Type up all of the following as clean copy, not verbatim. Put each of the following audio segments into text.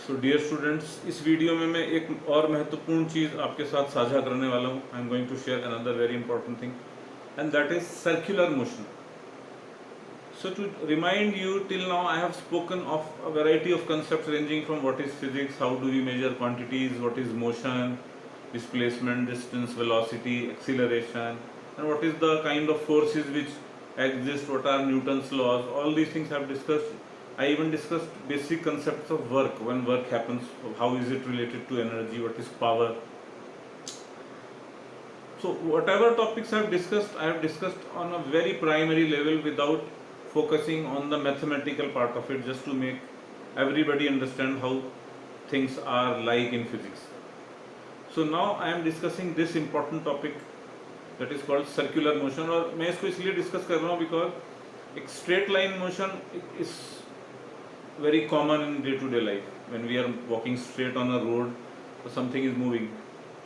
So dear students, इस video में मैं एक और महत्वपूर्ण चीज़ आपके साथ साझा करने वाला हूँ. I am going to share another very important thing and that is circular motion. So to remind you, till now I have spoken of a variety of concepts ranging from what is physics, how do we measure quantities, what is motion, displacement, distance, velocity, acceleration, and what is the kind of forces which exist, what are Newton's laws. All these things I have discussed. I even discussed basic concepts of work, when work happens, how is it related to energy, what is power. So whatever topics I have discussed on a very primary level without focusing on the mathematical part of it, just to make everybody understand how things are like in physics. So now I am discussing this important topic that is called circular motion. और मैं इसको इसलिए discuss कर रहा हूँ because एक straight line motion is very common in day to day life. When we are walking straight on a road something is moving.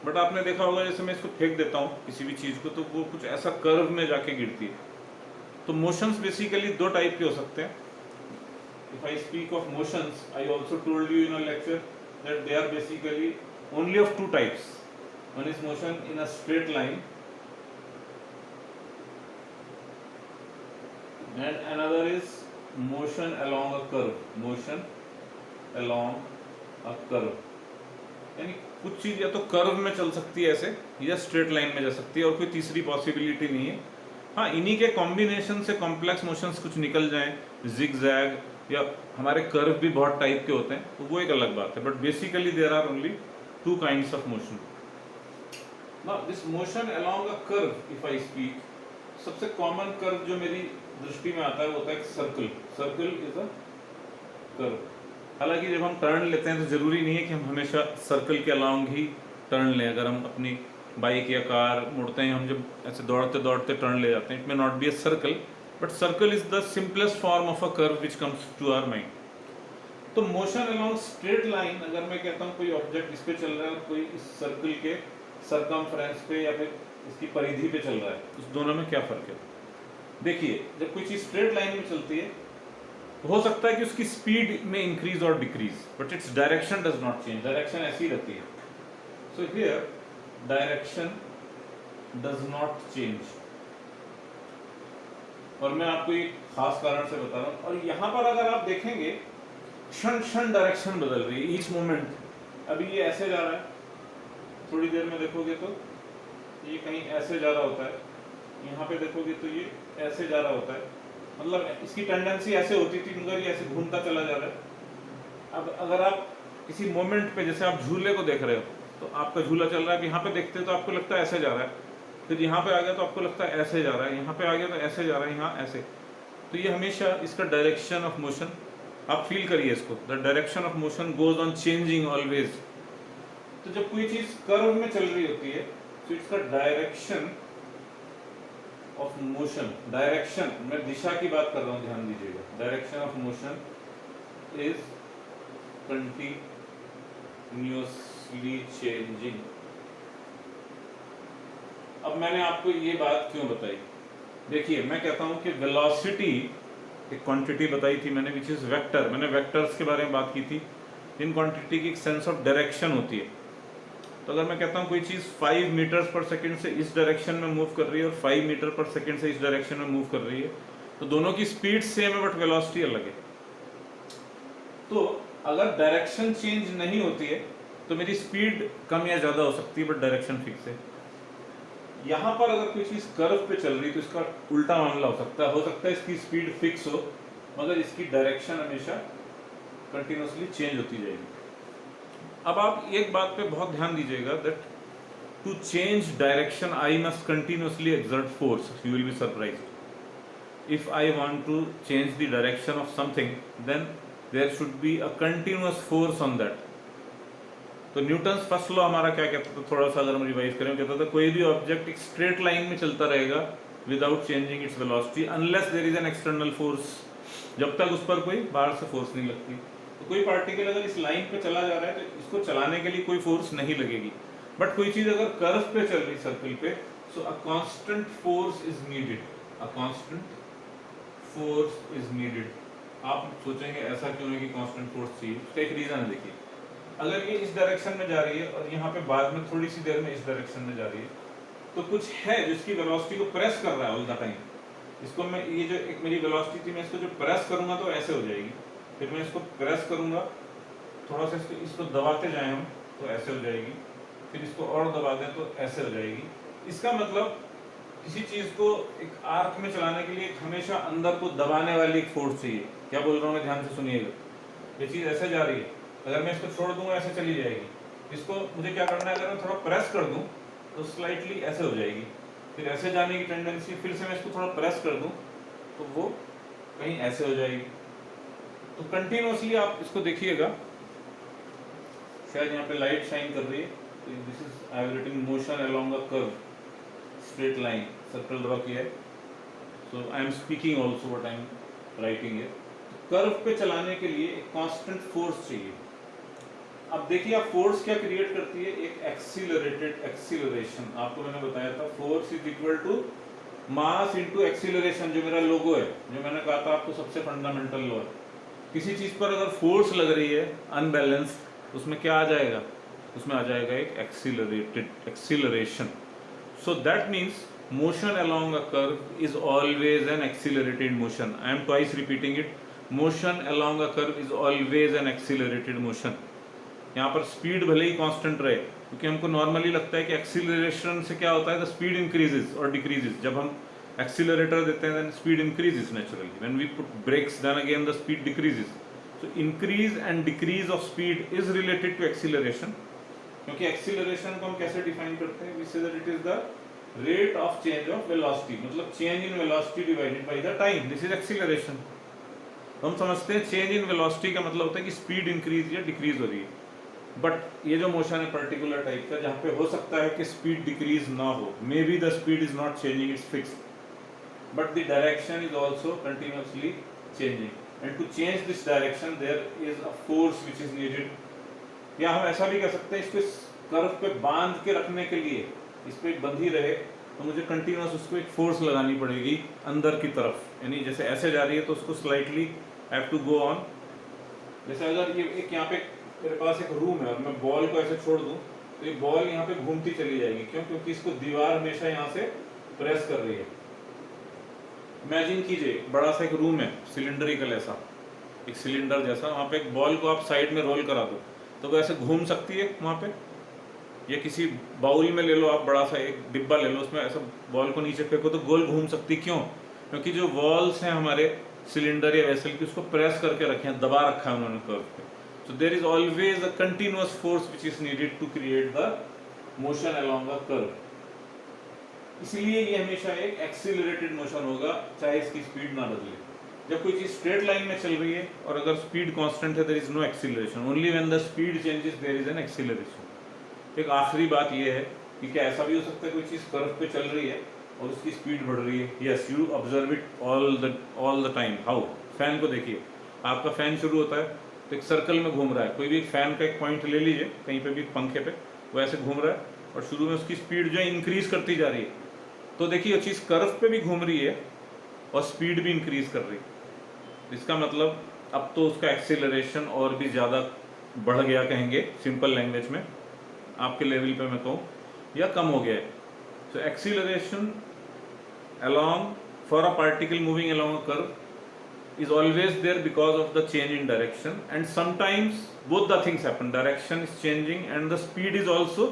But आपने देखा होगा जैसे मैं इसको फेंक देता हूँ किसी भी चीज़ को, तो वो कुछ ऐसा कर्व में जाके गिरती है. तो मोशंस बेसिकली दो टाइप के हो सकते हैं. If I speak of motions, I also told you in a lecture that they are basically only of two types. One is motion in a straight line and another is motion along a curve. Motion along a curve. यानी कुछ चीज या तो curve में चल सकती है ऐसे, या स्ट्रेट लाइन में जा सकती है, और कोई तीसरी पॉसिबिलिटी नहीं है. हाँ, इन्हीं के कॉम्बिनेशन से कॉम्प्लेक्स मोशंस कुछ निकल जाएं, जिग जैग, या हमारे कर्व भी बहुत टाइप के होते हैं, तो वो एक अलग बात है. But basically there are only two kinds of motion. Now this motion along a curve, if I speak, सबसे कॉमन कर्व जो मेरी दृष्टि में आता है वो होता है circle. Circle is a curve. हालांकि जब हम टर्न लेते हैं तो जरूरी नहीं है कि हम हमेशा सर्कल के अलोंग ही टर्न लें. अगर हम अपनी बाइक या कार मुड़ते हैं, हम जब ऐसे दौड़ते दौड़ते टर्न ले जाते हैं, it may not be a circle, but circle is the simplest form of a curve which comes to our mind. तो मोशन अलोंग स्ट्रेट लाइन, अगर मैं कहता हूँ कोई ऑब्जेक्ट इस पे चल रहा है और कोई इस सर्कल के सरकमफ्रेंस पे या फिर इसकी परिधि पे चल रहा है, उस दोनों में क्या फर्क है? देखिए, जब कोई चीज स्ट्रेट लाइन में चलती है तो हो सकता है कि उसकी स्पीड में इंक्रीज और decrease, but its direction does not change. Direction ऐसी रहती है. So here direction does not change. और मैं आपको एक खास कारण से बता रहा हूँ. और यहाँ पर अगर आप देखेंगे, क्षण क्षण डायरेक्शन बदल रही है. Each moment. अभी ये ऐसे जा रहा है, थोड़ी देर में देखोगे तो ये कहीं ऐसे जा रहा होता है, यहाँ पे देखोगे तो ये ऐसे जा रहा होता है. मतलब इसकी टेंडेंसी ऐसे होती थी, मगर ये ऐसे घूमता चला जा रहा है. अब अगर आप किसी मोमेंट पे, जैसे आप झूले को देख रहे हो, तो आपका झूला चल रहा है, यहाँ पे देखते हो तो आपको लगता है ऐसे जा रहा है, फिर यहाँ पे आ गया तो आपको लगता है ऐसे जा रहा है, यहाँ पे आ गया तो ऐसे जा रहा है, यहाँ ऐसे. तो ये हमेशा इसका डायरेक्शन ऑफ मोशन, आप फील करिए इसको. The direction of motion goes on changing always. तो जब कोई चीज कर्व में चल रही होती है तो इसका डायरेक्शन ऑफ मोशन, डायरेक्शन, मैं दिशा की बात कर रहा हूं, ध्यान दीजिएगा. Direction of motion is continuously changing. अब मैंने आपको ये बात क्यों बताई? देखिए, मैं कहता हूं कि वेलोसिटी एक क्वांटिटी बताई थी मैंने, विच इज वेक्टर. मैंने वेक्टर्स के बारे में बात की थी. इन क्वांटिटी की एक सेंस ऑफ डायरेक्शन होती है. तो अगर मैं कहता हूँ कोई चीज़ 5 मीटर्स पर सेकंड से इस डायरेक्शन में मूव कर रही है और 5 मीटर पर सेकंड से इस डायरेक्शन में मूव कर रही है, तो दोनों की स्पीड सेम है बट वेलोसिटी अलग है. तो अगर डायरेक्शन चेंज नहीं होती है तो मेरी स्पीड कम या ज़्यादा हो सकती है, बट डायरेक्शन फिक्स है. यहाँ पर अगर कोई चीज कर्व पे चल रही है तो इसका उल्टा मामला हो सकता है इसकी स्पीड फिक्स हो, मगर इसकी डायरेक्शन हमेशा कंटिन्यूअसली चेंज होती जाएगी. अब आप एक बात पे बहुत ध्यान दीजिएगा, that to change direction I must continuously exert force. You will be surprised. If I want to change the direction of something, then there should be a continuous force on that. तो Newton's first law हमारा क्या कहता था, थोड़ा सा अगर हम revise करें, कहता था कोई भी ऑब्जेक्ट एक स्ट्रेट लाइन में चलता रहेगा without changing its velocity unless there is an external force. जब तक उस पर कोई बाहर से फोर्स नहीं लगती. तो कोई पार्टिकल अगर इस लाइन पे चला जा रहा है तो इसको चलाने के लिए कोई फोर्स नहीं लगेगी. बट कोई चीज अगर कर्व पे चल रही सर्कल पे, so a constant force is needed. A constant force is needed. आप सोचेंगे ऐसा क्यों है कि कांस्टेंट फोर्स चाहिए? उसका एक रीजन है. देखिए, अगर ये इस डायरेक्शन में जा रही है और यहाँ पे बाद में थोड़ी सी देर में इस डायरेक्शन में जा रही है, तो कुछ है जिसकी वेलोसिटी को प्रेस कर रहा है ऑल द टाइम। इसको मैं, ये जो एक मेरी वेलोसिटी थी, मैं इसको जो प्रेस करूंगा तो ऐसे हो जाएगी, फिर मैं इसको प्रेस करूंगा, थोड़ा सा इसको दबाते जाए हम तो ऐसे हो जाएगी, फिर इसको और दबा दें तो ऐसे हो जाएगी। इसका मतलब किसी चीज को एक आर्क में चलाने के लिए हमेशा अंदर को दबाने वाली एक फोर्स चाहिए। क्या बोल रहा हूँ मैं, ध्यान से सुनिएगा। ये चीज ऐसे जा रही है, अगर मैं इसको छोड़ दूंगा ऐसे चली जाएगी। इसको मुझे क्या करना है, अगर मैं थोड़ा प्रेस कर दूं तो स्लाइटली ऐसे हो जाएगी, फिर ऐसे जाने की टेंडेंसी, फिर से मैं इसको थोड़ा प्रेस कर दूं तो वो कहीं ऐसे हो जाएगी। तो कंटिन्यूअसली आप इसको देखिएगा, शायद यहाँ पे लाइट शाइन कर रही है, तो this is I am writing motion along a curve, straight line, circle draw किया है। So I am speaking also what I am writing है। कर्व पे चलाने के लिए एक कांस्टेंट फोर्स चाहिए। अब देखिए आप फोर्स क्या क्रिएट करती है, एक एक्सीलरेटेड एक्सीलरेशन। आपको मैंने बताया था force is equal to mass into acceleration, जो मेरा लोगो है, जो मैंने कहा था आपको सबसे फंडामेंटल लॉ है। किसी चीज पर अगर फोर्स लग रही है अनबैलेंस्ड, उसमें क्या आ जाएगा, उसमें आ जाएगा एक accelerated acceleration. So that means motion along a curve is always an accelerated motion. I am twice repeating it. Motion along a curve is always an accelerated motion. यहाँ पर स्पीड भले ही कांस्टेंट रहे, क्योंकि हमको नॉर्मली लगता है कि acceleration से क्या होता है, द स्पीड इंक्रीजेस और डिक्रीजेस। जब हम एक्सीलरेटर देते हैं then speed increases naturally, when we put brakes then again the speed decreases. So increase and decrease of speed is related to acceleration. क्योंकि एक्सीलरेशन को हम कैसे डिफाइन करते हैं, we say that it is the rate of change of velocity, मतलब change in velocity divided by the time, this is acceleration. हम समझते हैं चेंज इन वेलोसिटी का मतलब होता है कि स्पीड इंक्रीज या डिक्रीज हो रही है, बट ये जो मोशन है पर्टिकुलर टाइप का, जहाँ पे हो सकता है कि स्पीड डिक्रीज ना हो, maybe the speed is not changing, it's fixed, but the direction is also continuously changing, and to change this direction there is a force which is needed. या हम ऐसा भी कह सकते हैं, इसको इस कर्व पे बांध के रखने के लिए, इस पे बंधी रहे, तो मुझे कंटिन्यूअस उसको एक फोर्स लगानी पड़ेगी अंदर की तरफ, यानी जैसे ऐसे जा रही है तो उसको slightly have to go on. जैसे अगर ये एक यहाँ पे मेरे पास एक रूम है और मैं बॉल को ऐसे छोड़ दूं तो ये बॉल यहाँ पे घूमती चली जाएगी, क्यों, क्योंकि इसको दीवार हमेशा यहाँ से प्रेस कर रही है। इमेजिन कीजिए बड़ा सा एक रूम है, सिलेंडरिकल ऐसा एक सिलेंडर जैसा, वहाँ पे एक बॉल को आप साइड में रोल करा दो तो वो ऐसे घूम सकती है वहाँ पे। या किसी बाउल में ले लो आप, बड़ा सा एक डिब्बा ले लो, उसमें ऐसा बॉल को नीचे फेंको तो गोल घूम सकती, क्यों, क्योंकि जो वॉल्स हैं हमारे सिलेंडर या वेसल की, उसको प्रेस करके रखे हैं, दबा रखा है उन्होंने कर्व पे। So there is always a continuous force which is needed to create the motion along a curve. इसलिए ये हमेशा एक एक्सीलरेटेड मोशन होगा, चाहे इसकी स्पीड ना बदले। जब कोई चीज स्ट्रेट लाइन में चल रही है और अगर स्पीड कांस्टेंट है, there is no acceleration, only when the speed changes there is an acceleration. एक आखिरी बात यह है कि क्या ऐसा भी हो सकता है कोई चीज़ कर्व पे चल रही है और उसकी स्पीड बढ़ रही है? Yes, you observe it all the time. How? Fan को देखिए, आपका फैन शुरू होता है तो एक सर्कल में घूम रहा है, कोई भी फैन का एक पॉइंट ले लीजिए कहीं पे भी पंखे पे, वो ऐसे घूम रहा है और शुरू में उसकी स्पीड जो है इंक्रीज करती जा रही है, तो देखिए वो चीज़ कर्व पे भी घूम रही है और स्पीड भी इंक्रीज कर रही है। इसका मतलब अब तो उसका एक्सीलरेशन और भी ज़्यादा बढ़ गया, कहेंगे सिंपल लैंग्वेज में, आपके लेवल पे मैं कहूँ, या कम हो गया है। सो acceleration along for a particle moving along a curve is always there because of the change in direction, and sometimes both the things happen, direction is changing and the speed is also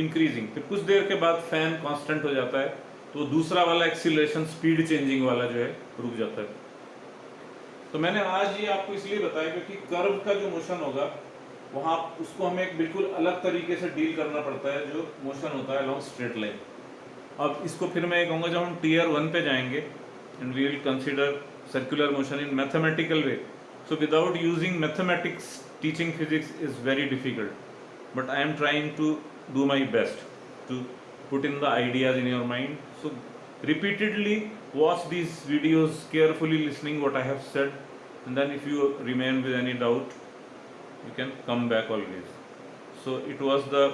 increasing। फिर कुछ देर के बाद fan constant हो जाता है तो दूसरा वाला एक्सीलरेशन स्पीड चेंजिंग वाला जो है रुक जाता है। तो मैंने आज ये आपको इसलिए बताया क्योंकि कर्व का जो मोशन होगा वहाँ उसको हमें एक बिल्कुल अलग तरीके से डील करना पड़ता है जो मोशन होता है अलॉन्ग स्ट्रेट लाइन। अब इसको फिर मैं ये कहूँगा, जब हम टियर 1 पे जाएंगे and we will consider circular motion in mathematical way, so without using mathematics teaching physics is very difficult, but I am trying to do my best to put in the ideas in your mind. So repeatedly watch these videos, carefully listening what I have said, and then if you remain with any doubt you can come back always. So it was the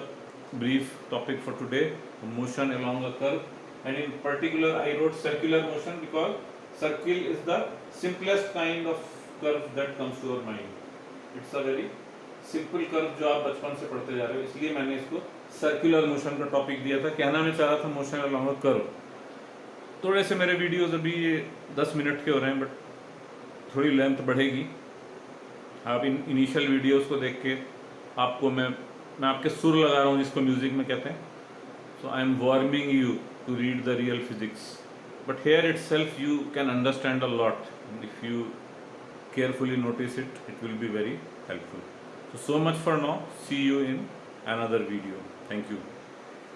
brief topic for today, motion along a curve, and in particular I wrote circular motion because circle is the simplest kind of curve that comes to our mind. It's a very simple curve जो आप बचपन से पढ़ते जा रहे हो, इसलिए मैंने इसको सर्कुलर मोशन का टॉपिक दिया था। कहना मैं चाह रहा था मोशन अलॉन्ग अ कर्व। थोड़े से मेरे वीडियोस अभी ये 10 मिनट के हो रहे हैं, बट थोड़ी लेंथ बढ़ेगी। आप इन इनिशियल वीडियोस को देख के आपको मैं आपके सुर लगा रहा हूँ, जिसको म्यूजिक में कहते हैं। So I am warming you to read the real physics, but here itself you can understand a lot. If you carefully notice it, it will be very helpful. So much for now. See you in another video. Thank you.